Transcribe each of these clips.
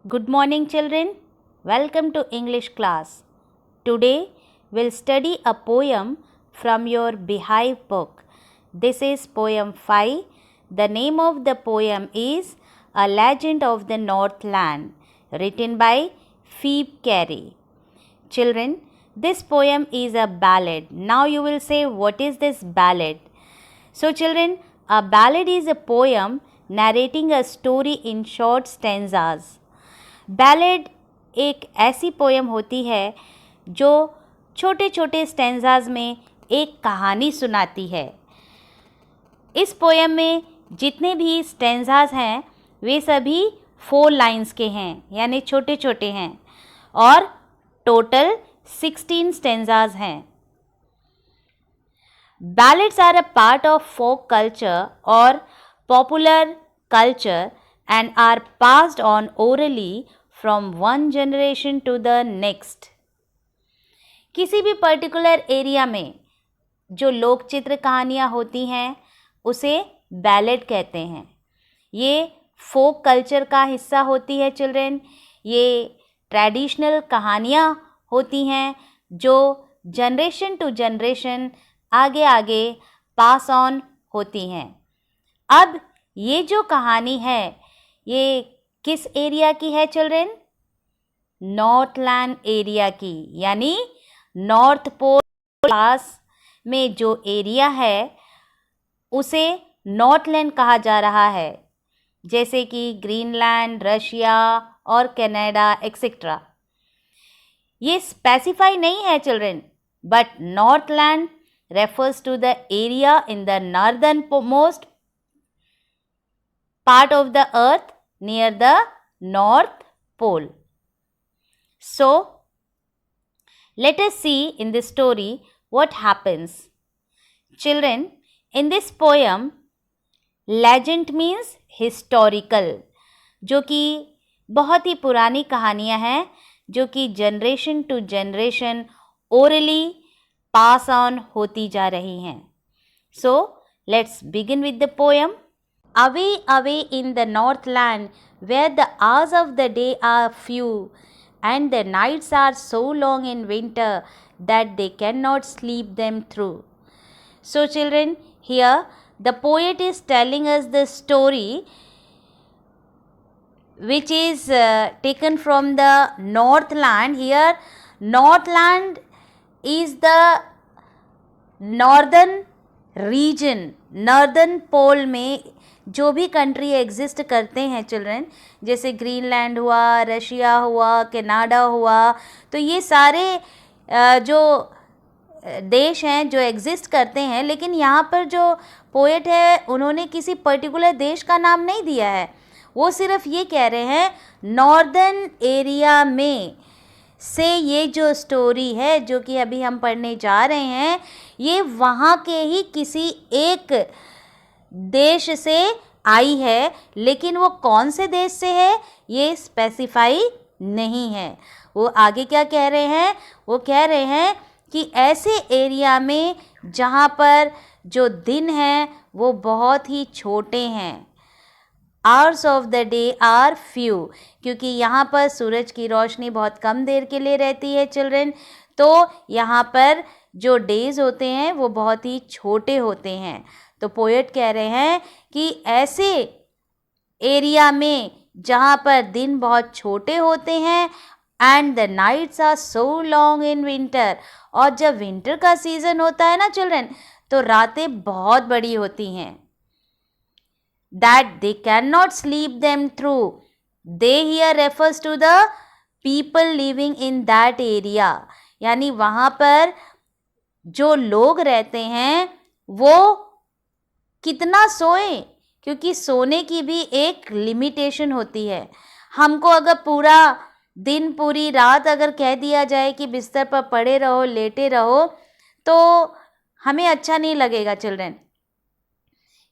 Good morning, children. Welcome to English class. Today we'll study a poem from your Beehive book. This is poem 5. The name of the poem is A Legend of the Northland, written by Phoebe Carey. Children, this poem is a ballad. Now you will say, what is this ballad? So children, a ballad is a poem narrating a story in short stanzas. Ballad एक ऐसी poem होती है जो छोटे छोटे stanzas में एक कहानी सुनाती है। इस पोएम में जितने भी स्टेंजाज हैं वे सभी 4 लाइन्स के हैं, यानी छोटे छोटे हैं, और टोटल 16 स्टेंजाज हैं। Ballads are a part of folk culture और popular culture and are passed on orally from one generation to the next. किसी भी पर्टिकुलर एरिया में जो लोक चित्र कहानियाँ होती हैं उसे बैलेड कहते हैं। ये फोक कल्चर का हिस्सा होती है चिल्ड्रेन। ये ट्रेडिशनल कहानियाँ होती हैं जो जनरेशन टू जनरेशन आगे आगे पास ऑन होती हैं। अब ये जो कहानी है ये किस एरिया की है चिल्ड्रेन? नॉर्थलैंड एरिया की, यानी नॉर्थ पोल पास में जो एरिया है उसे नॉर्थलैंड कहा जा रहा है, जैसे कि ग्रीनलैंड, रशिया और कनाडा एक्सेट्रा। ये स्पेसिफाई नहीं है children, but Northland refers to the area in the northern most part of the earth near the North Pole. So, let us see in this story what happens. Children, in this poem, legend means historical, जो कि बहुत ही पुरानी कहानियाँ हैं जो कि generation to generation orally pass on होती जा रही हैं. So, let's begin with the poem. Away, away in the Northland, where the hours of the day are few, and the nights are so long in winter that they cannot sleep them through. So children, here the poet is telling us the story which is taken from the Northland. Here, Northland is the northern region, northern pole में जो भी country exist करते हैं children, जैसे Greenland हुआ, Russia हुआ, Canada हुआ, तो ये सारे जो देश हैं जो एग्जिस्ट करते हैं, लेकिन यहाँ पर जो पोएट है उन्होंने किसी पर्टिकुलर देश का नाम नहीं दिया है। वो सिर्फ ये कह रहे हैं नॉर्दर्न एरिया में से ये जो स्टोरी है जो कि अभी हम पढ़ने जा रहे हैं ये वहाँ के ही किसी एक देश से आई है, लेकिन वो कौन से देश से है ये स्पेसिफाई नहीं है। वो आगे क्या कह रहे हैं? वो कह रहे हैं कि ऐसे एरिया में जहाँ पर जो दिन हैं वो बहुत ही छोटे हैं, hours of the day are few, क्योंकि यहाँ पर सूरज की रोशनी बहुत कम देर के लिए रहती है चिल्ड्रन, तो यहाँ पर जो डेज होते हैं वो बहुत ही छोटे होते हैं। तो पोएट कह रहे हैं कि ऐसे एरिया में जहाँ पर दिन बहुत छोटे होते हैं and the nights are so long in winter, और जब विंटर का सीज़न होता है ना चिल्ड्रन तो रातें बहुत बड़ी होती हैं, that they cannot sleep them through. They here refers to the people living in that area, यानी वहाँ पर जो लोग रहते हैं वो कितना सोएं, क्योंकि सोने की भी एक लिमिटेशन होती है। हमको अगर पूरा दिन पूरी रात अगर कह दिया जाए कि बिस्तर पर पड़े रहो, लेटे रहो, तो हमें अच्छा नहीं लगेगा चिल्ड्रन।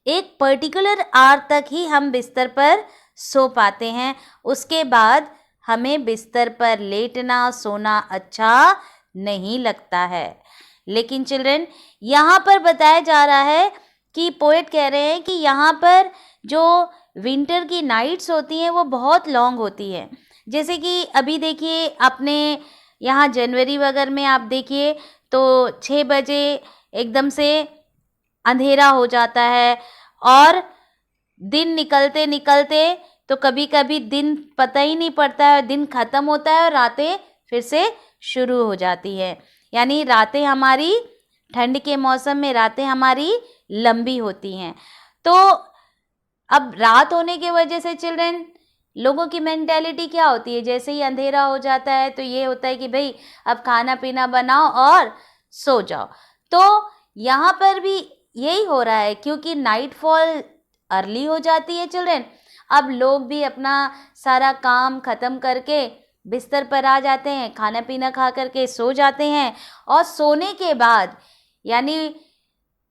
एक पर्टिकुलर आवर तक ही हम बिस्तर पर सो पाते हैं, उसके बाद हमें बिस्तर पर लेटना सोना अच्छा नहीं लगता है। लेकिन चिल्ड्रन यहाँ पर बताया जा रहा है कि पोएट कह रहे हैं कि यहाँ पर जो विंटर की नाइट्स होती हैं वो बहुत लॉन्ग होती हैं, जैसे कि अभी देखिए अपने यहाँ जनवरी वगैरह में आप देखिए तो 6 बजे एकदम से अंधेरा हो जाता है और दिन निकलते निकलते तो कभी कभी दिन पता ही नहीं पड़ता है, दिन ख़त्म होता है और रातें फिर से शुरू हो जाती है। यानी रातें हमारी ठंड के मौसम में रातें हमारी लंबी होती हैं। तो अब रात होने की वजह से चिल्ड्रन लोगों की मेंटालिटी क्या होती है, जैसे ही अंधेरा हो जाता है तो ये होता है कि भाई अब खाना पीना बनाओ और सो जाओ। तो यहाँ पर भी यही हो रहा है क्योंकि नाइटफॉल अर्ली हो जाती है चिल्ड्रन। अब लोग भी अपना सारा काम ख़त्म करके बिस्तर पर आ जाते हैं, खाना पीना खा करके सो जाते हैं और सोने के बाद यानी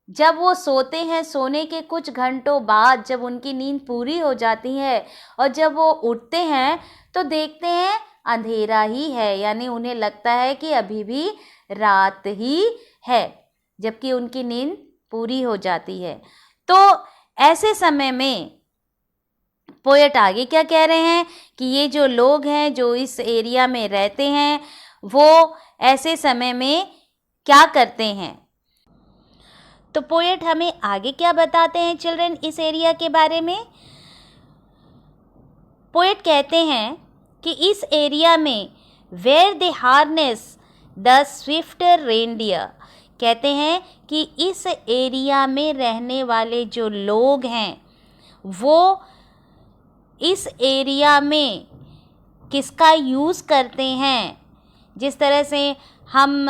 जब वो सोते हैं सोने के कुछ घंटों बाद जब उनकी नींद पूरी हो जाती है और जब वो उठते हैं तो देखते हैं अंधेरा ही है, यानी उन्हें लगता है कि अभी भी रात ही है जबकि उनकी नींद पूरी हो जाती है। तो ऐसे समय में पोएट आगे क्या कह रहे हैं कि ये जो लोग हैं जो इस एरिया में रहते हैं वो ऐसे समय में क्या करते हैं। तो पोएट हमें आगे क्या बताते हैं चिल्ड्रन इस एरिया के बारे में। पोएट कहते हैं कि इस एरिया में where they harness the swift reindeer, कहते हैं कि इस एरिया में रहने वाले जो लोग हैं वो इस एरिया में किसका यूज़ करते हैं। जिस तरह से हम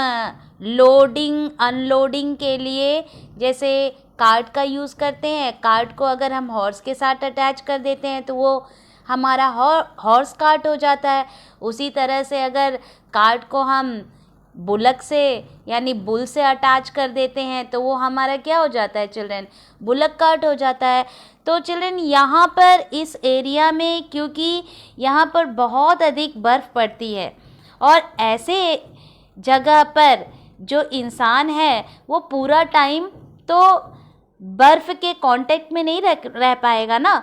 लोडिंग अनलोडिंग के लिए जैसे कार्ट का यूज़ करते हैं, कार्ट को अगर हम हॉर्स के साथ अटैच कर देते हैं तो वो हमारा हॉर्स कार्ट हो जाता है। उसी तरह से अगर कार्ट को हम बुलक से यानी बुल से अटैच कर देते हैं तो वो हमारा क्या हो जाता है चिल्ड्रन, बुलक कार्ट हो जाता है। तो चिल्ड्रन यहाँ पर इस एरिया में क्योंकि यहाँ पर बहुत अधिक बर्फ़ पड़ती है और ऐसे जगह पर जो इंसान है वो पूरा टाइम तो बर्फ़ के कांटेक्ट में नहीं रह पाएगा ना,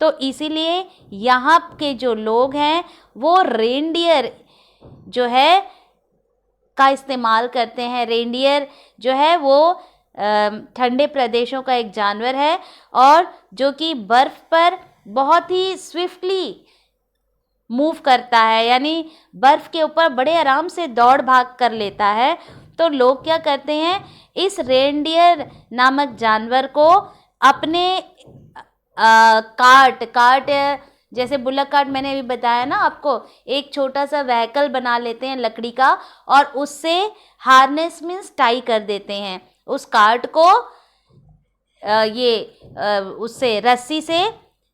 तो इसीलिए यहाँ के जो लोग हैं वो रेनडियर जो है का इस्तेमाल करते हैं। रेनडियर जो है वो ठंडे प्रदेशों का एक जानवर है और जो कि बर्फ़ पर बहुत ही स्विफ्टली मूव करता है, यानी बर्फ़ के ऊपर बड़े आराम से दौड़ भाग कर लेता है। तो लोग क्या करते हैं, इस रेनडियर नामक जानवर को अपने कार्ट जैसे बुलक कार्ट मैंने अभी बताया ना आपको, एक छोटा सा व्हीकल बना लेते हैं लकड़ी का और उससे हार्नेस मीन्स टाई कर देते हैं उस कार्ट को उससे रस्सी से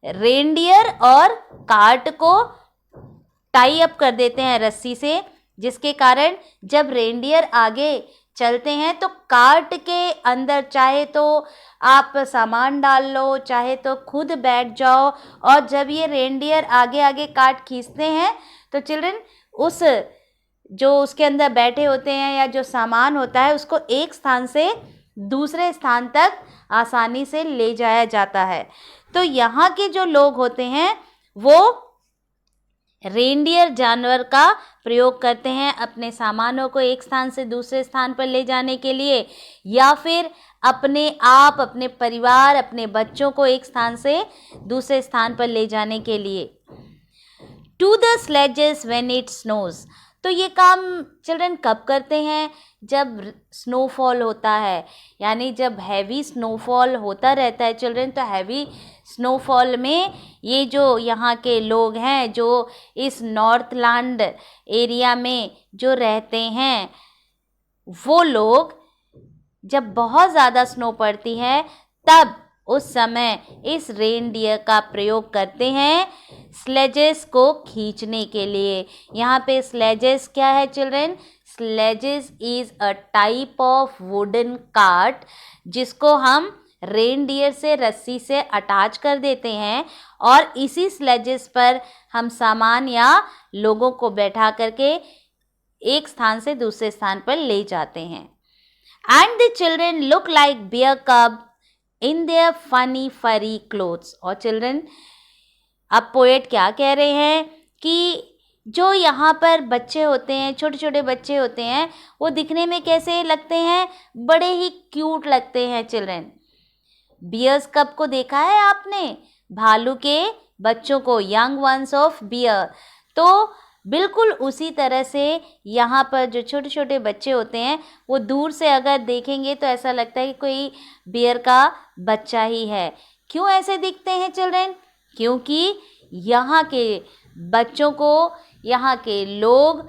रेनडियर और कार्ट को टाई अप कर देते हैं रस्सी से, जिसके कारण जब रेनडियर आगे चलते हैं तो कार्ट के अंदर चाहे तो आप सामान डाल लो चाहे तो खुद बैठ जाओ और जब ये रेनडियर आगे आगे कार्ट खींचते हैं तो चिल्ड्रन उस जो उसके अंदर बैठे होते हैं या जो सामान होता है उसको एक स्थान से दूसरे स्थान तक आसानी से ले जाया जाता है। तो यहाँ के जो लोग होते हैं वो रेनडियर जानवर का प्रयोग करते हैं अपने सामानों को एक स्थान से दूसरे स्थान पर ले जाने के लिए या फिर अपने आप अपने परिवार अपने बच्चों को एक स्थान से दूसरे स्थान पर ले जाने के लिए। To the sledges when it snows, तो ये काम चिल्ड्रन कब करते हैं, जब स्नोफॉल होता है, यानी जब हैवी स्नोफॉल होता रहता है चिल्ड्रन। तो हैवी स्नोफॉल में ये जो यहाँ के लोग हैं जो इस नॉर्थलैंड एरिया में जो रहते हैं वो लोग जब बहुत ज़्यादा स्नो पड़ती है तब उस समय इस रेनडियर का प्रयोग करते हैं स्लेजेस को खींचने के लिए। यहाँ पे स्लेजेस क्या है children, sledges is a type of wooden cart जिसको हम रेनडियर से रस्सी से अटैच कर देते हैं और इसी स्लेजेस पर हम सामान या लोगों को बैठा करके एक स्थान से दूसरे स्थान पर ले जाते हैं। And the children look like bear cub in their funny furry clothes. और चिल्ड्रन अब पोएट क्या कह रहे हैं कि जो यहाँ पर बच्चे होते हैं, छोटे छोटे बच्चे होते हैं, वो दिखने में कैसे लगते हैं? बड़े ही क्यूट लगते हैं चिल्ड्रन। बियर्स कब को देखा है आपने? भालू के बच्चों को, यंग वंस ऑफ बियर। तो बिल्कुल उसी तरह से यहाँ पर जो छोटे छोटे बच्चे होते हैं, वो दूर से अगर देखेंगे तो ऐसा लगता है कि कोई बियर का बच्चा ही है। क्यों ऐसे दिखते हैं चिल्ड्रन? क्योंकि यहाँ के बच्चों को, यहाँ के लोग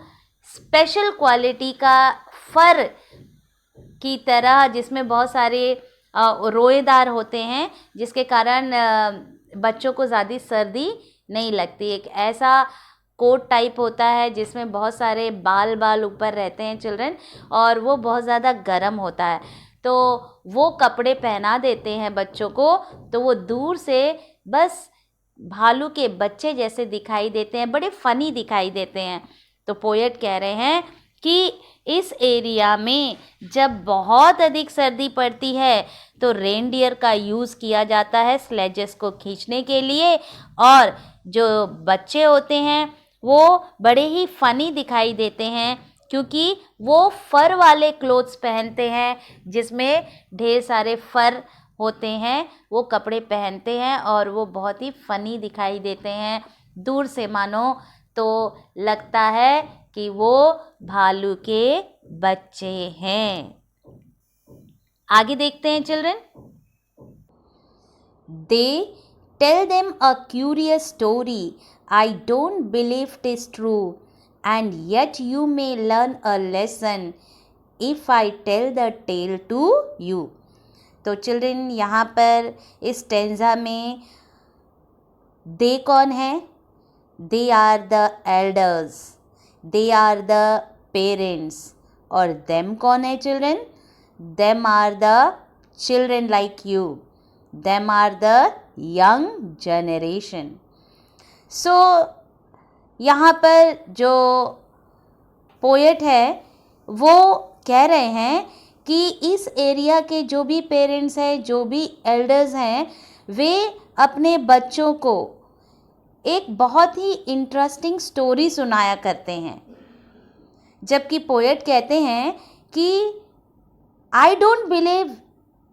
स्पेशल क्वालिटी का फर की तरह, जिसमें बहुत सारे रोएदार होते हैं, जिसके कारण बच्चों को ज़्यादा सर्दी नहीं लगती। एक ऐसा कोट टाइप होता है जिसमें बहुत सारे बाल ऊपर रहते हैं चिल्ड्रन, और वो बहुत ज़्यादा गर्म होता है, तो वो कपड़े पहना देते हैं बच्चों को, तो वो दूर से बस भालू के बच्चे जैसे दिखाई देते हैं, बड़े फनी दिखाई देते हैं। तो पोएट कह रहे हैं कि इस एरिया में जब बहुत अधिक सर्दी पड़ती है तो रेनडियर का यूज़ किया जाता है स्लेजेस को खींचने के लिए, और जो बच्चे होते हैं वो बड़े ही फनी दिखाई देते हैं क्योंकि वो फर वाले क्लोथ्स पहनते हैं, जिसमें ढेर सारे फर होते हैं, वो कपड़े पहनते हैं और वो बहुत ही फनी दिखाई देते हैं। दूर से मानो तो लगता है कि वो भालू के बच्चे हैं। आगे देखते हैं children. They tell them a curious story, I don't believe it is true, and yet you may learn a lesson if I tell the tale to you. तो चिल्ड्रन यहाँ पर इस स्टेंजा में दे कौन है? They are the elders, they are the parents, और them कौन है children? Them are the children like you, them are the young generation. So यहाँ पर जो पोएट है वो कह रहे हैं कि इस एरिया के जो भी पेरेंट्स हैं, जो भी एल्डर्स हैं, वे अपने बच्चों को एक बहुत ही इंटरेस्टिंग स्टोरी सुनाया करते हैं। जबकि पोएट कहते हैं कि आई डोंट बिलीव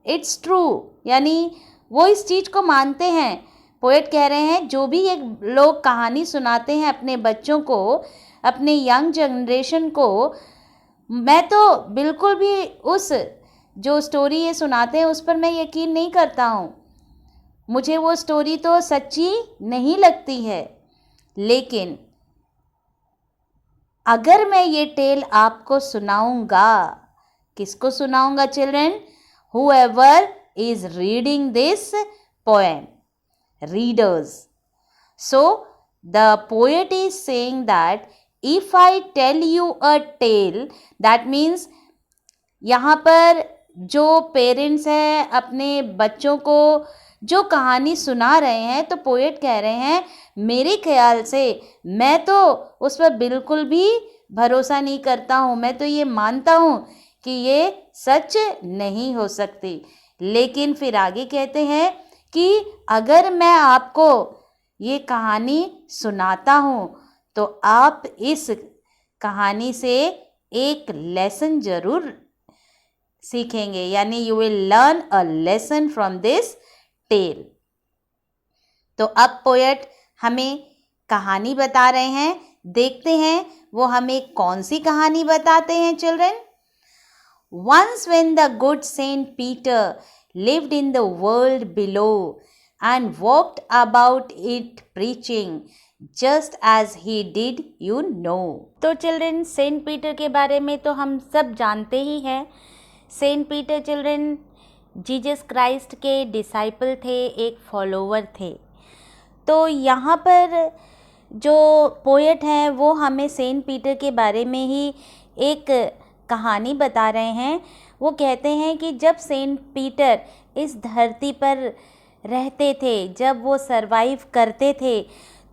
इट्स ट्रू, यानी वो इस चीज़ को मानते हैं। पोएट कह रहे हैं जो भी ये लोग कहानी सुनाते हैं अपने बच्चों को, अपने यंग जनरेशन को, मैं तो बिल्कुल भी उस जो स्टोरी ये सुनाते हैं उस पर मैं यकीन नहीं करता हूँ। मुझे वो स्टोरी तो सच्ची नहीं लगती है। लेकिन अगर मैं ये टेल आपको सुनाऊंगा, किसको सुनाऊंगा children? Whoever is reading this poem, readers. So the poet is saying that if I tell you a tale, that means यहाँ पर जो पेरेंट्स हैं अपने बच्चों को जो कहानी सुना रहे हैं, तो पोएट कह रहे हैं मेरे ख्याल से मैं तो उस पर बिल्कुल भी भरोसा नहीं करता हूँ, मैं तो ये मानता हूँ कि ये सच नहीं हो सकती। लेकिन फिर आगे कहते हैं कि अगर मैं आपको ये कहानी सुनाता हूँ तो आप इस कहानी से एक लेसन जरूर सीखेंगे, यानी you will learn a lesson from this tale. तो अब पोएट हमें कहानी बता रहे हैं, देखते हैं वो हमें कौन सी कहानी बताते हैं children. Once when the good Saint Peter lived in the world below and walked about it preaching just as he did you know। तो चिल्ड्रन सेंट पीटर के बारे में तो हम सब जानते ही हैं। Saint Peter children Jesus Christ के डिसाइपल थे, एक फॉलोवर थे। तो यहाँ पर जो पोएट हैं वो हमें सेंट पीटर के बारे में ही एक कहानी बता रहे हैं। वो कहते हैं कि जब सेंट पीटर इस धरती पर रहते थे, जब वो सरवाइव करते थे,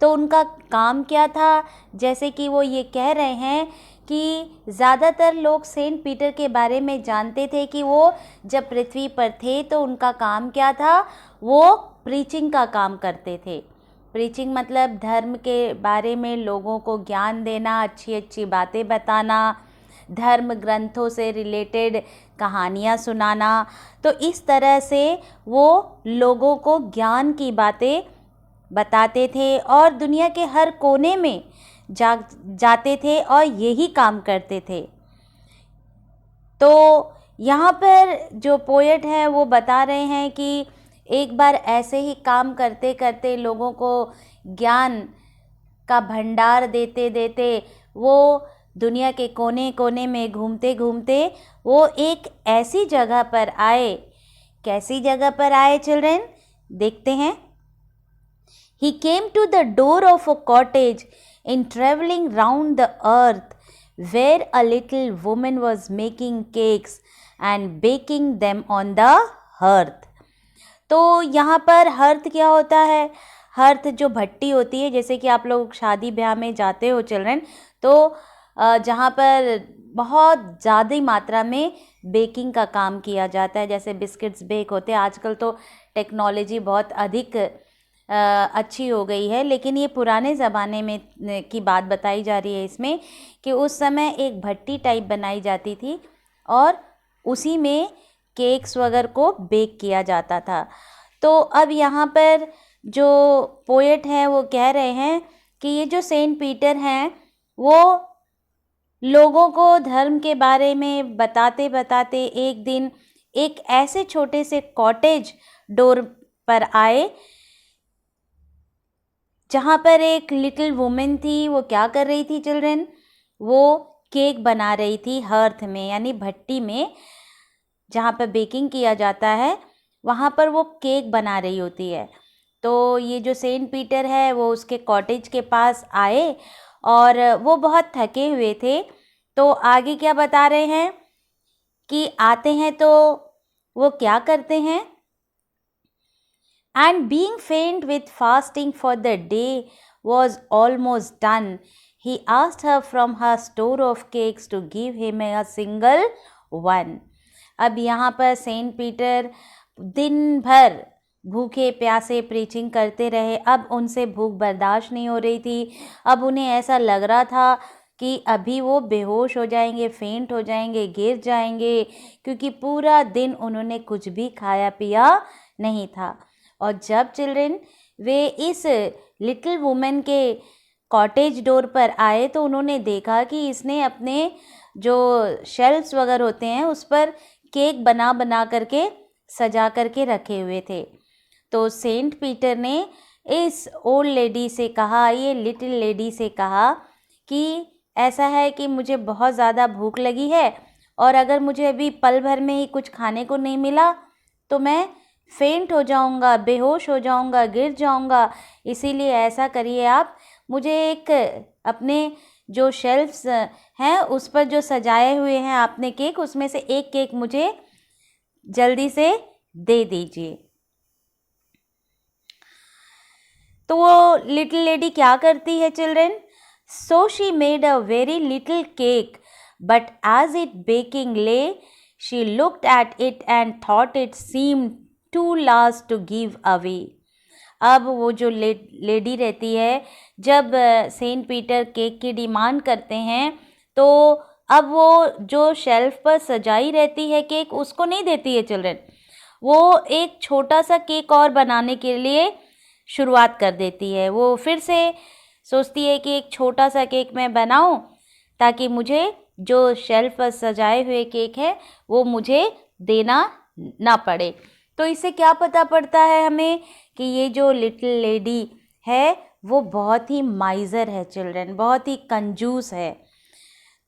तो उनका काम क्या था? जैसे कि वो ये कह रहे हैं कि ज़्यादातर लोग सेंट पीटर के बारे में जानते थे कि वो जब पृथ्वी पर थे तो उनका काम क्या था? वो प्रीचिंग का काम करते थे। प्रीचिंग मतलब धर्म के बारे में लोगों को ज्ञान देना, अच्छी अच्छी बातें बताना, धर्म ग्रंथों से रिलेटेड कहानियाँ सुनाना। तो इस तरह से वो लोगों को ज्ञान की बातें बताते थे और दुनिया के हर कोने में जाते थे और यही काम करते थे। तो यहाँ पर जो पोएट हैं वो बता रहे हैं कि एक बार ऐसे ही काम करते करते, लोगों को ज्ञान का भंडार देते देते, वो दुनिया के कोने कोने में घूमते घूमते वो एक ऐसी जगह पर आए। कैसी जगह पर आए चिल्ड्रन, देखते हैं। He came to the door of a cottage in traveling round the earth, where a little woman was making cakes and baking them on the hearth. तो यहाँ पर हर्थ क्या होता है? हर्थ जो भट्टी होती है, जैसे कि आप लोग शादी ब्याह में जाते हो चिल्ड्रन, तो जहाँ पर बहुत ज़्यादा मात्रा में बेकिंग का काम किया जाता है, जैसे बिस्किट्स बेक होते हैं। आजकल तो टेक्नोलॉजी बहुत अधिक अच्छी हो गई है, लेकिन ये पुराने ज़माने में की बात बताई जा रही है इसमें, कि उस समय एक भट्टी टाइप बनाई जाती थी और उसी में केक्स वगैरह को बेक किया जाता था। तो अब यहाँ पर जो पोएट हैं वो कह रहे हैं कि ये जो सेंट पीटर हैं वो लोगों को धर्म के बारे में बताते बताते एक दिन एक ऐसे छोटे से कॉटेज डोर पर आए, जहाँ पर एक लिटिल वुमेन थी। वो क्या कर रही थी चिल्ड्रन? वो केक बना रही थी हर्थ में, यानी भट्टी में, जहाँ पर बेकिंग किया जाता है, वहाँ पर वो केक बना रही होती है। तो ये जो सेंट पीटर है वो उसके कॉटेज के पास आए और वो बहुत थके हुए थे। तो आगे क्या बता रहे हैं कि आते हैं तो वो क्या करते हैं? And being faint with fasting for the day was almost done, he asked her from her store of cakes to give him a single one. अब यहाँ पर सेंट पीटर दिन भर भूखे प्यासे प्रीचिंग करते रहे। अब उनसे भूख बर्दाश्त नहीं हो रही थी। अब उन्हें ऐसा लग रहा था कि अभी वो बेहोश हो जाएंगे, फेंट हो जाएंगे, गिर जाएंगे, क्योंकि पूरा दिन उन्होंने कुछ भी खाया पिया नहीं था। और जब चिल्ड्रन वे इस लिटिल वुमेन के कॉटेज डोर पर आए तो उन्होंने देखा कि इसने अपने जो शेल्फ्स वगैरह होते हैं उस पर केक बना बना करके सजा करके रखे हुए थे। तो सेंट पीटर ने इस ओल्ड लेडी से कहा, ये लिटिल लेडी से कहा कि ऐसा है कि मुझे बहुत ज़्यादा भूख लगी है और अगर मुझे अभी पल भर में ही कुछ खाने को नहीं मिला तो मैं फेंट हो जाऊंगा, बेहोश हो जाऊंगा, गिर जाऊंगा। इसीलिए ऐसा करिए, आप मुझे एक अपने जो शेल्फ्स हैं उस पर जो सजाए हुए हैं आपने केक, उसमें से एक केक मुझे जल्दी से दे दीजिए। तो वो लिटिल लेडी क्या करती है children? So she made a very little cake, but as it baking lay, she looked at it and thought it seemed too large to give away. अब वो जो लेडी रहती है, जब सेंट पीटर केक की डिमांड करते हैं तो अब वो जो शेल्फ पर सजाई रहती है केक, उसको नहीं देती है चिल्ड्रन। वो एक छोटा सा केक और बनाने के लिए शुरुआत कर देती है। वो फिर से सोचती है कि एक छोटा सा केक मैं बनाऊं ताकि मुझे जो शेल्फ पर सजाए हुए केक है वो मुझे देना ना पड़े। तो इससे क्या पता पड़ता है हमें कि ये जो लिटिल लेडी है वो बहुत ही माइज़र है चिल्ड्रन, बहुत ही कंजूस है।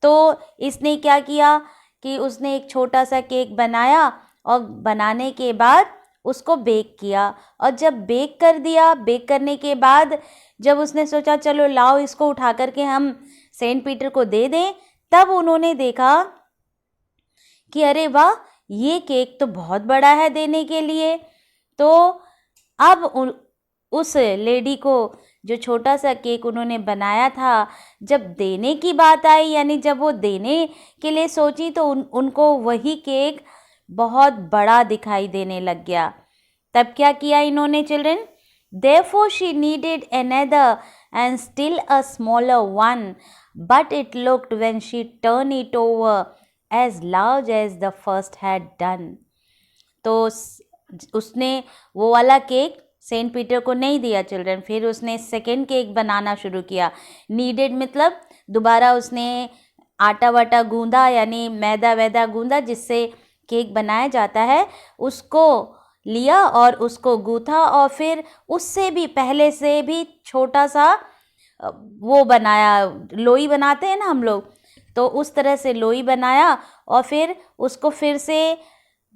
तो इसने क्या किया कि उसने एक छोटा सा केक बनाया और बनाने के बाद उसको बेक किया, और जब बेक कर दिया, बेक करने के बाद जब उसने सोचा चलो लाओ इसको उठा करके हम सेंट पीटर को दे दें, तब उन्होंने देखा कि अरे वाह, ये केक तो बहुत बड़ा है देने के लिए। तो अब उस लेडी को जो छोटा सा केक उन्होंने बनाया था, जब देने की बात आई, यानी जब वो देने के लिए सोची, तो उनको वही केक बहुत बड़ा दिखाई देने लग गया। तब क्या किया इन्होंने children? Therefore she needed another and still a smaller one, but it looked when she turned it over as large as the first had done. तो उसने वो वाला केक सेंट पीटर को नहीं दिया चिल्ड्रन, फिर उसने सेकेंड केक बनाना शुरू किया. नीडेड मतलब दोबारा उसने आटा वाटा गूंदा, यानी मैदा वैदा गूंदा जिससे केक बनाया जाता है, उसको लिया और उसको गूंथा और फिर उससे भी पहले से भी छोटा सा वो बनाया, लोई बनाते हैं ना हम लोग, तो उस तरह से लोई बनाया और फिर उसको फिर से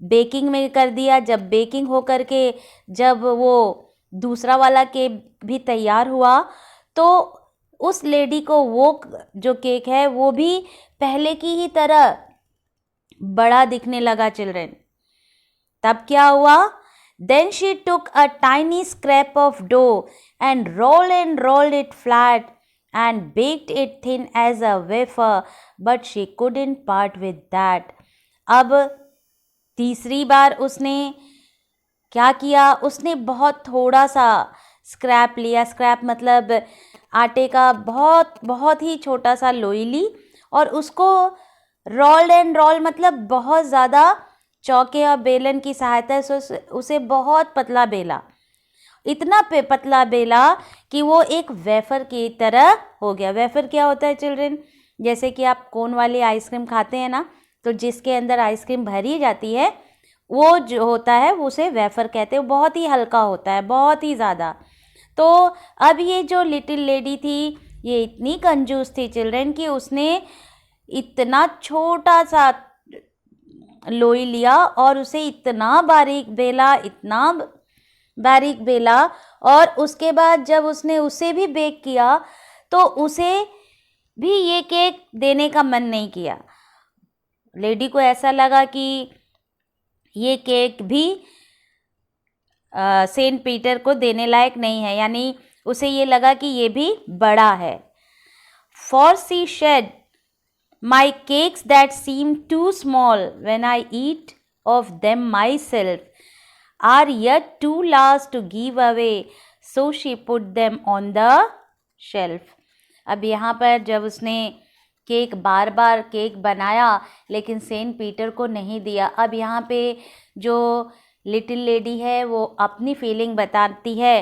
बेकिंग में कर दिया. जब बेकिंग हो करके जब वो दूसरा वाला केक भी तैयार हुआ तो उस लेडी को वो जो केक है वो भी पहले की ही तरह बड़ा दिखने लगा चिल्ड्रन. तब क्या हुआ? Then she took a tiny scrap of dough and rolled it flat and baked it thin as a wafer, but she couldn't part with that. अब तीसरी बार उसने क्या किया? उसने बहुत थोड़ा सा स्क्रैप लिया. स्क्रैप मतलब आटे का बहुत ही छोटा सा लोई ली और उसको रोल मतलब बहुत ज़्यादा चौके और बेलन की सहायता से उसे बहुत पतला बेला. इतना पतला बेला कि वो एक वेफर की तरह हो गया. वेफर क्या होता है चिल्ड्रन? जैसे कि आप कोन वाली आइसक्रीम खाते हैं ना, तो जिसके अंदर आइसक्रीम भरी जाती है वो जो होता है उसे वेफर कहते हैं. बहुत ही हल्का होता है, बहुत ही ज़्यादा. तो अब ये जो लिटिल लेडी थी ये इतनी कंजूस थी चिल्ड्रन कि उसने इतना छोटा सा लोई लिया और उसे इतना बारीक बेला और उसके बाद जब उसने उसे भी बेक किया तो उसे भी ये केक देने का मन नहीं किया. लेडी को ऐसा लगा कि ये केक भी सेंट पीटर को देने लायक नहीं है, यानी उसे ये लगा कि ये भी बड़ा है. For she said, "My cakes that seem too small when I eat of them myself are yet too large to give away, so she put them on the shelf." अब यहाँ पर जब उसने बार बार केक बनाया लेकिन सेंट पीटर को नहीं दिया. अब यहाँ पे जो लिटिल लेडी है वो अपनी फीलिंग बताती है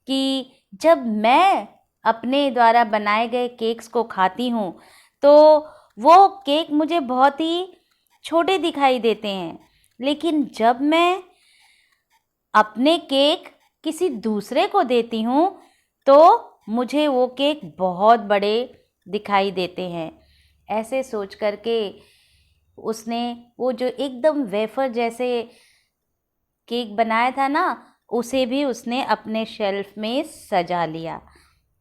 कि जब मैं अपने द्वारा बनाए गए केक्स को खाती हूँ तो वो केक मुझे बहुत ही छोटे दिखाई देते हैं, लेकिन जब मैं अपने केक किसी दूसरे को देती हूँ तो मुझे वो केक बहुत बड़े दिखाई देते हैं. ऐसे सोच करके उसने वो जो एकदम वेफर जैसे केक बनाया था ना, उसे भी उसने अपने शेल्फ में सजा लिया.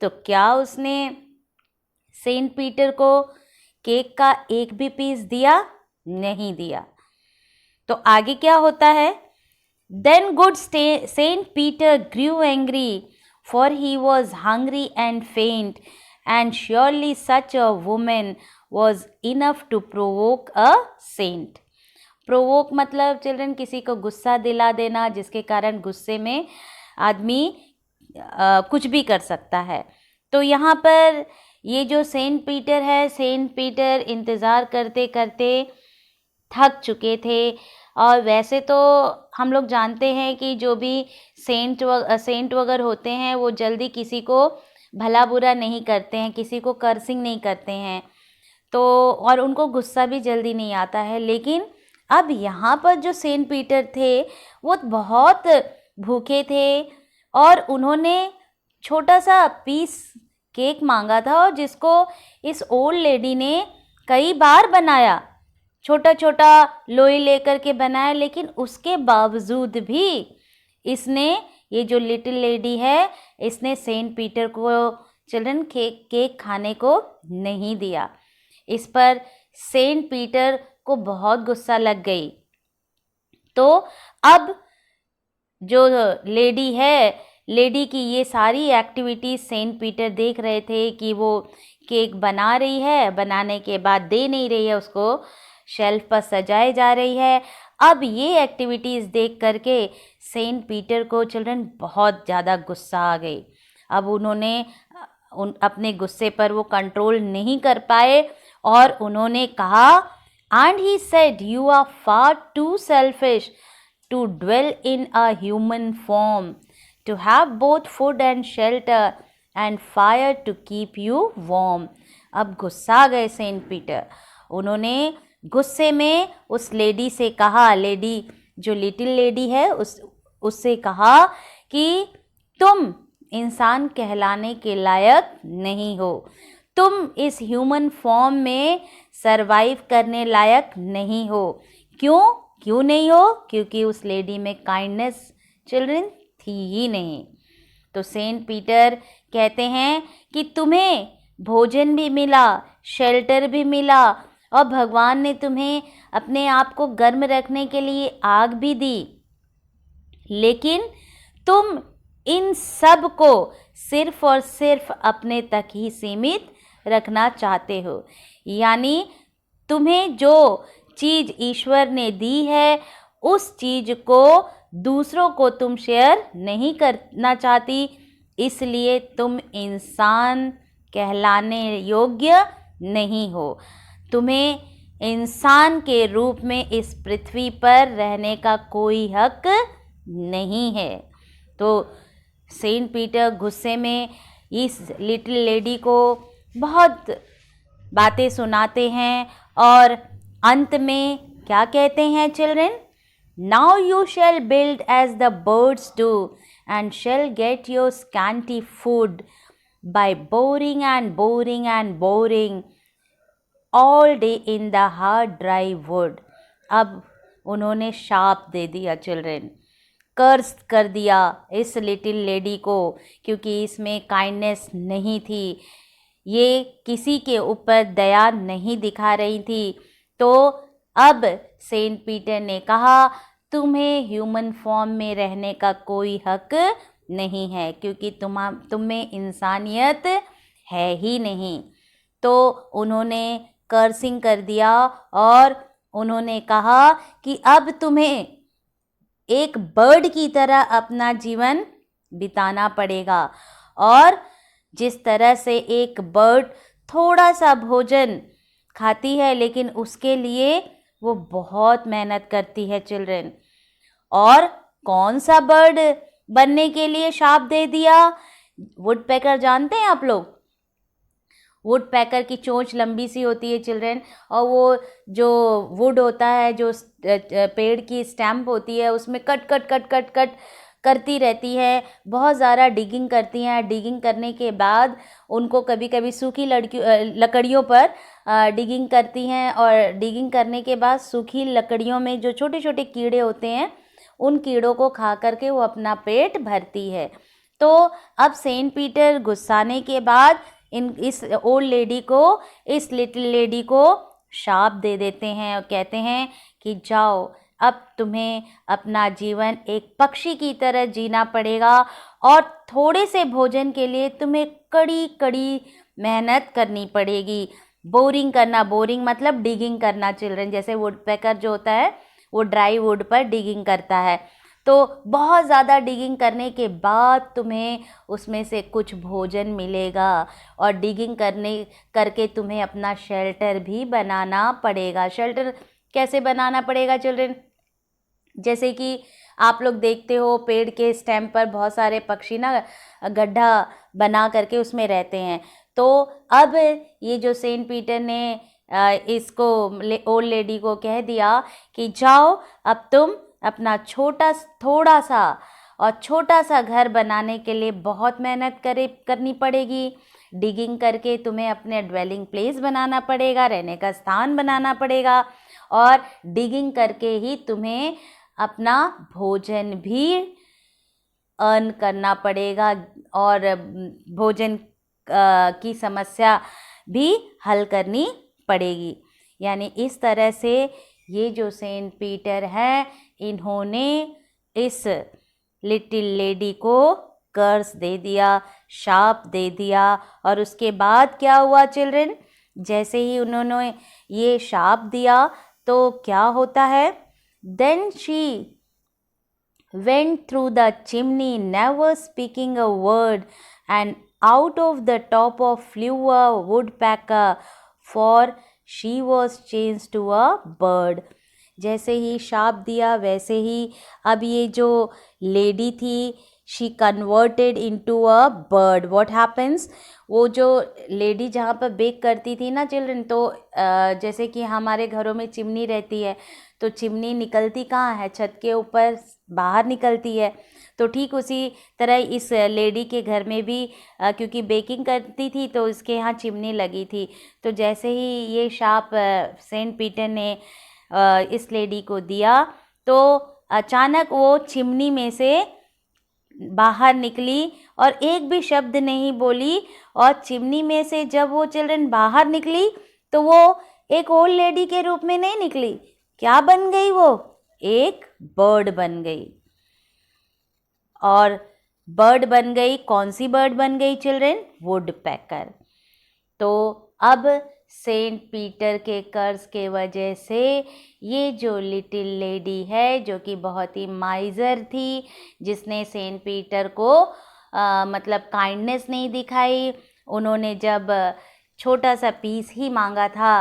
तो क्या उसने सेंट पीटर को केक का एक भी पीस दिया? नहीं दिया. तो आगे क्या होता है? Then good Saint Peter grew angry, for he was hungry and faint, and surely such a woman was enough to provoke a saint. Provoke मतलब चिल्ड्रन किसी को गुस्सा दिला देना, जिसके कारण गुस्से में आदमी कुछ भी कर सकता है. तो यहाँ पर ये जो सेंट पीटर है, सेंट पीटर इंतज़ार करते करते थक चुके थे. और वैसे तो हम लोग जानते हैं कि जो भी सेंट वगैरह होते हैं वो जल्दी किसी को भला बुरा नहीं करते हैं, किसी को कर्सिंग नहीं करते हैं, तो और उनको गुस्सा भी जल्दी नहीं आता है. लेकिन अब यहाँ पर जो सेंट पीटर थे वो बहुत भूखे थे और उन्होंने छोटा सा पीस केक मांगा था और जिसको इस ओल्ड लेडी ने कई बार बनाया, छोटा छोटा लोई लेकर के बनाया, लेकिन उसके बावजूद भी इसने, ये जो लिटिल लेडी है, इसने सेंट पीटर को चिल्ड्रन केक खाने को नहीं दिया. इस पर सेंट पीटर को बहुत गुस्सा लग गई. तो अब जो लेडी है, लेडी की ये सारी एक्टिविटीज़ सेंट पीटर देख रहे थे कि वो केक बना रही है, बनाने के बाद दे नहीं रही है, उसको शेल्फ पर सजाए जा रही है. अब ये एक्टिविटीज़ देख करके सेंट पीटर को चिल्ड्रन बहुत ज़्यादा गुस्सा आ गई। अब उन्होंने अपने गुस्से पर वो कंट्रोल नहीं कर पाए और उन्होंने कहा, and he said, you are far too selfish to dwell in a human form, to have both food and shelter and fire to keep you warm. अब गुस्सा आ गए सेंट पीटर। उन्होंने गुस्से में उस लेडी से कहा, लेडी जो लिटिल लेडी है उससे कहा कि तुम इंसान कहलाने के लायक नहीं हो, तुम इस ह्यूमन फॉर्म में सरवाइव करने लायक नहीं हो। क्यों नहीं हो? क्योंकि उस लेडी में काइंडनेस चिल्ड्रन थी ही नहीं। तो सेंट पीटर कहते हैं कि तुम्हें भोजन भी मिला, शेल्टर भी मिला, और भगवान ने तुम्हें अपने आप को गर्म रखने के लिए आग भी दी, लेकिन तुम इन सब को सिर्फ और सिर्फ अपने तक ही सीमित रखना चाहते हो। यानी तुम्हें जो चीज़ ईश्वर ने दी है उस चीज़ को दूसरों को तुम शेयर नहीं करना चाहती, इसलिए तुम इंसान कहलाने योग्य नहीं हो। तुम्हें इंसान के रूप में इस पृथ्वी पर रहने का कोई हक नहीं है। तो सेंट पीटर गुस्से में इस लिटिल लेडी को बहुत बातें सुनाते हैं और अंत में क्या कहते हैं children? Now you shall build as the birds do and shall get your scanty food by boring and boring and boring all day in the hard dry wood. अब उन्होंने शाप दे दिया चिल्ड्रन, कर्ज कर दिया इस लिटिल लेडी को, क्योंकि इसमें काइंडनेस नहीं थी, ये किसी के ऊपर दया नहीं दिखा रही थी। तो अब सेंट पीटर ने कहा, तुम्हें ह्यूमन फॉर्म में रहने का कोई हक नहीं है, क्योंकि तुम में इंसानियत है ही नहीं। तो उन्होंने कर्सिंग कर दिया और उन्होंने कहा कि अब तुम्हें एक बर्ड की तरह अपना जीवन बिताना पड़ेगा, और जिस तरह से एक बर्ड थोड़ा सा भोजन खाती है लेकिन उसके लिए वो बहुत मेहनत करती है चिल्ड्रन। और कौन सा बर्ड बनने के लिए शाप दे दिया? वुडपेकर जानते हैं आप लोग? वुडपेकर की चोंच लंबी सी होती है चिल्ड्रन, और वो जो वुड होता है, जो पेड़ की स्टैम्प होती है, उसमें cut cut cut cut cut करती रहती है, बहुत ज़्यादा डिगिंग करती हैं। डिगिंग करने के बाद उनको कभी कभी सूखी लकड़ियों पर डिगिंग करती हैं, और डिगिंग करने के बाद सूखी लकड़ियों में जो छोटे छोटे कीड़े होते हैं उन कीड़ों को खा करके वो अपना पेट भरती है। तो अब सेंट पीटर गुस्साने के बाद इस ओल्ड लेडी को, इस लिटिल लेडी को शाप दे देते हैं और कहते हैं कि जाओ, अब तुम्हें अपना जीवन एक पक्षी की तरह जीना पड़ेगा, और थोड़े से भोजन के लिए तुम्हें कड़ी कड़ी मेहनत करनी पड़ेगी। बोरिंग करना, बोरिंग मतलब डिगिंग करना चिल्ड्रन, जैसे वुडपेकर जो होता है वो ड्राई वुड पर डिगिंग करता है। तो बहुत ज़्यादा डिगिंग करने के बाद तुम्हें उसमें से कुछ भोजन मिलेगा, और डिगिंग करके तुम्हें अपना शेल्टर भी बनाना पड़ेगा। शेल्टर कैसे बनाना पड़ेगा चिल्ड्रन? जैसे कि आप लोग देखते हो पेड़ के स्टेम पर बहुत सारे पक्षी ना गड्ढा बना करके उसमें रहते हैं। तो अब ये जो सेंट पीटर ने इसको ओल्ड लेडी को कह दिया कि जाओ, अब तुम अपना थोड़ा सा घर बनाने के लिए बहुत मेहनत करनी पड़ेगी। डिगिंग करके तुम्हें अपने ड्वेलिंग प्लेस बनाना पड़ेगा, रहने का स्थान बनाना पड़ेगा, और डिगिंग करके ही तुम्हें अपना भोजन भी अर्न करना पड़ेगा, और भोजन की समस्या भी हल करनी पड़ेगी। यानी इस तरह से ये जो सेंट पीटर हैं, इन्होंने इस लिटिल लेडी को कर्ज दे दिया, शाप दे दिया। और उसके बाद क्या हुआ चिल्ड्रन? जैसे ही उन्होंने ये शाप दिया तो क्या होता है? Then she went through the chimney, never speaking a word, and out of the top of flew a woodpecker, for she was changed to a bird. जैसे ही शाप दिया वैसे ही अब ये जो लेडी थी she converted into a bird. What happens, वो जो lady जहाँ पर बेक करती थी ना चिल्ड्रन, तो जैसे कि हमारे घरों में चिमनी रहती है, तो चिमनी निकलती कहाँ है, छत के ऊपर बाहर निकलती है. तो ठीक उसी तरह इस लेडी के घर में भी क्योंकि बेकिंग करती थी तो इसके यहाँ चिमनी लगी थी. तो जैसे ही ये शाप सेंट पीटर ने इस लेडी को दिया तो अचानक वो चिमनी में से बाहर निकली और एक भी शब्द नहीं बोली. और चिमनी में से जब वो चिल्ड्रन बाहर निकली तो वो एक ओल्ड लेडी के रूप में नहीं निकली. क्या बन गई वो? एक बर्ड बन गई. और बर्ड बन गई. कौन सी बर्ड बन गई चिल्ड्रन? वुडपेकर. तो अब सेंट पीटर के कर्ज के वजह से ये जो लिटिल लेडी है जो कि बहुत ही माइजर थी, जिसने सेंट पीटर को मतलब काइंडनेस नहीं दिखाई, उन्होंने जब छोटा सा पीस ही मांगा था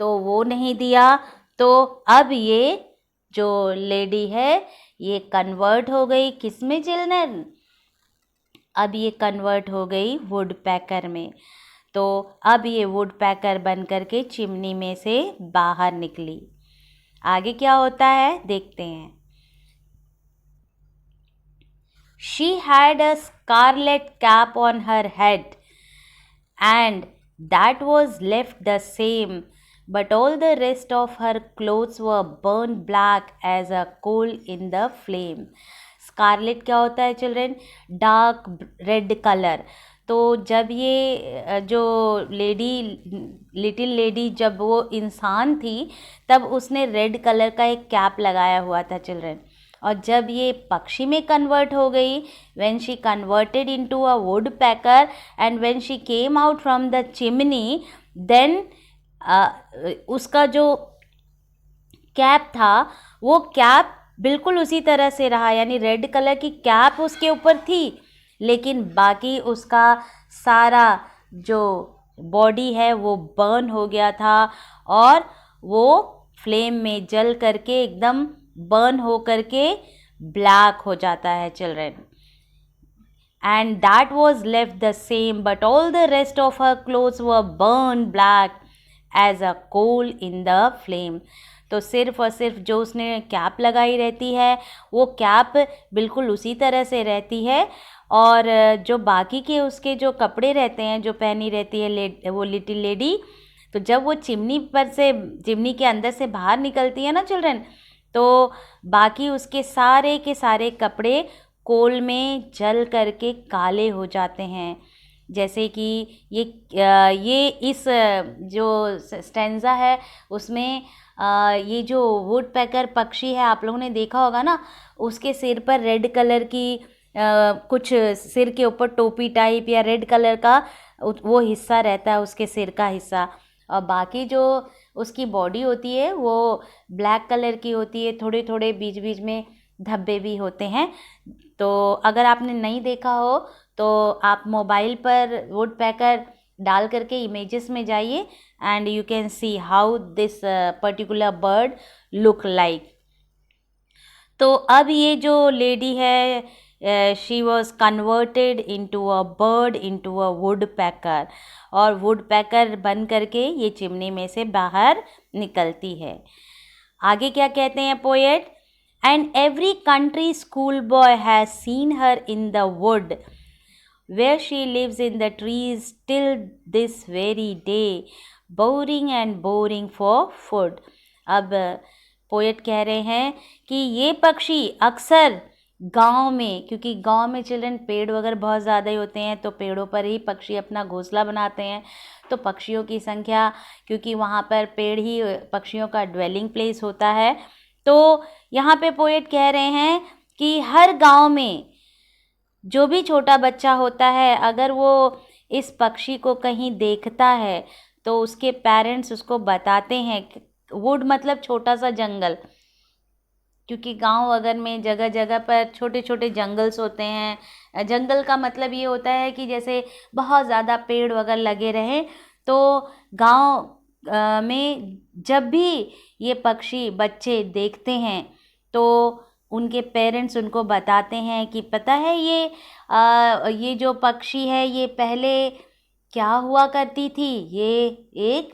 तो वो नहीं दिया, तो अब ये जो लेडी है ये कन्वर्ट हो गई किस में चिल्ड्रन? अब ये कन्वर्ट हो गई वुडपेकर में. तो अब ये वुडपेकर बन करके चिमनी में से बाहर निकली. आगे क्या होता है देखते हैं. She had a scarlet cap on her head, and that was left the same, but all the rest of her clothes were burned black as a coal in the flame. Scarlet क्या होता है children? Dark red colour. तो जब ये जो lady little lady जब वो इंसान थी तब उसने रेड कलर का एक कैप लगाया हुआ था चिल्ड्रन. और जब ये पक्षी में कन्वर्ट हो गई, when she converted into a woodpecker and when she came out from the chimney, then उसका जो कैप था वो कैप बिल्कुल उसी तरह से रहा. यानी रेड कलर की कैप उसके ऊपर थी, लेकिन बाकी उसका सारा जो बॉडी है वो बर्न हो गया था और वो फ्लेम में जल करके एकदम बर्न हो करके ब्लैक हो जाता है children. And that was left the same, but all the rest of her clothes were burn black as a coal in the flame. तो सिर्फ और सिर्फ जो उसने कैप लगाई रहती है वो कैप बिल्कुल उसी तरह से रहती है, और जो बाकी के उसके जो कपड़े रहते हैं जो पहनी रहती है वो लिटिल लेडी, तो जब वो चिमनी के अंदर से बाहर निकलती है ना चिल्ड्रन, तो बाकी उसके सारे के सारे कपड़े कोल में जल करके काले हो जाते हैं. जैसे कि ये इस जो स्टेंजा है उसमें ये जो वुडपेकर पक्षी है आप लोगों ने देखा होगा ना, उसके सिर पर रेड कलर की कुछ सिर के ऊपर टोपी टाइप या रेड कलर का वो हिस्सा रहता है उसके सिर का हिस्सा, और बाकी जो उसकी बॉडी होती है वो ब्लैक कलर की होती है. थोड़े थोड़े बीच बीच में धब्बे भी होते हैं. तो अगर आपने नहीं देखा हो तो आप मोबाइल पर वुडपेकर डाल करके इमेजेस में जाइए and you can see how this particular bird look like. तो अब ये जो लेडी है she was converted into a bird into a woodpecker, और वुडपेकर बन करके ये चिमनी में से बाहर निकलती है. आगे क्या कहते हैं poet? And every country school boy has seen her in the wood where she lives in the trees till this very day, boring and boring for food. अब पोएट कह रहे हैं कि ये पक्षी अक्सर गांव में, क्योंकि गांव में चिल्ड्रन पेड़ वगैरह बहुत ज़्यादा ही होते हैं तो पेड़ों पर ही पक्षी अपना घोंसला बनाते हैं, तो पक्षियों की संख्या, क्योंकि वहाँ पर पेड़ ही पक्षियों का ड्वेलिंग प्लेस होता है, तो यहाँ पे पोएट कह रहे हैं कि हर गांव में जो भी छोटा बच्चा होता है अगर वो इस पक्षी को कहीं देखता है तो उसके पेरेंट्स उसको बताते हैं. वुड मतलब छोटा सा जंगल, क्योंकि गांव अगर में जगह जगह पर छोटे छोटे जंगल्स होते हैं। जंगल का मतलब ये होता है कि जैसे बहुत ज़्यादा पेड़ वगैरह लगे रहें, तो गांव में जब भी ये पक्षी बच्चे देखते हैं तो उनके पेरेंट्स उनको बताते हैं कि पता है ये जो पक्षी है ये पहले क्या हुआ करती थी, ये एक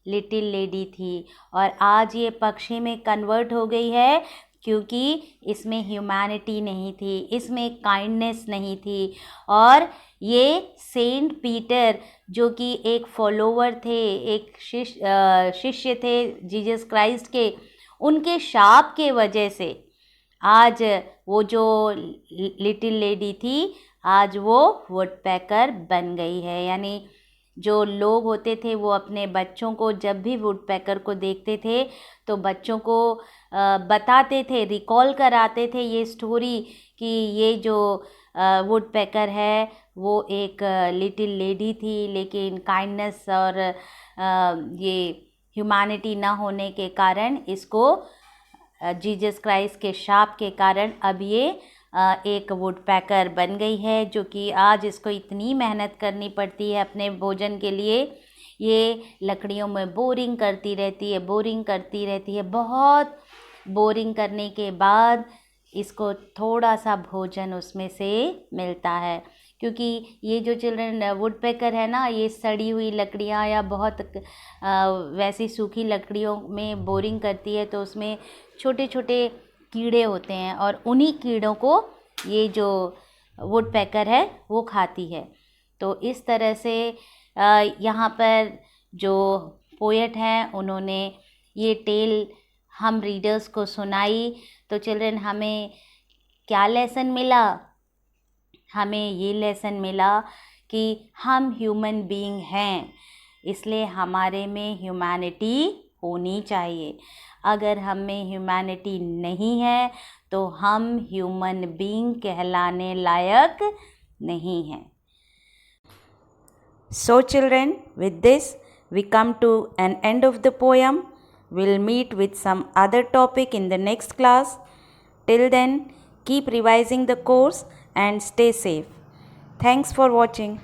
लिटिल लेडी थी और आज ये पक्षी में कन्वर्ट हो गई है, क्योंकि इसमें ह्यूमैनिटी नहीं थी, इसमें काइंडनेस नहीं थी। और ये सेंट पीटर जो कि एक फॉलोवर थे, एक शिष्य थे जीसस क्राइस्ट के, उनके शाप के वजह से आज वो जो लिटिल लेडी थी आज वो वुडपेकर बन गई है। यानी जो लोग होते थे वो अपने बच्चों को जब भी वुडपेकर को देखते थे तो बच्चों को बताते थे, रिकॉल कराते थे ये स्टोरी कि ये जो वुडपेकर है वो एक लिटिल लेडी थी, लेकिन काइंडनेस और ये ह्यूमैनिटी ना होने के कारण इसको जीसस क्राइस्ट के शाप के कारण अब ये एक वुडपेकर बन गई है, जो कि आज इसको इतनी मेहनत करनी पड़ती है अपने भोजन के लिए। ये लकड़ियों में बोरिंग करती रहती है। बहुत बोरिंग करने के बाद इसको थोड़ा सा भोजन उसमें से मिलता है, क्योंकि ये जो चिल्ड्रन वुडपेकर है ना, ये सड़ी हुई लकड़ियाँ या बहुत वैसी सूखी लकड़ियों में बोरिंग करती है, तो उसमें छोटे छोटे कीड़े होते हैं और उन्हीं कीड़ों को ये जो वुडपेकर है वो खाती है। तो इस तरह से यहाँ पर जो पोएट हैं उन्होंने ये टेल हम रीडर्स को सुनाई। तो चिल्ड्रन हमें क्या लेसन मिला? हमें ये लेसन मिला कि हम ह्यूमन बीइंग हैं, इसलिए हमारे में ह्यूमैनिटी होनी चाहिए। अगर हम में ह्यूमैनिटी नहीं है तो हम ह्यूमन बीइंग कहलाने लायक नहीं हैं। So children, with this we come to an end of the poem. We'll meet with some other topic in the next class. Till then, keep revising the course and stay safe. Thanks for watching.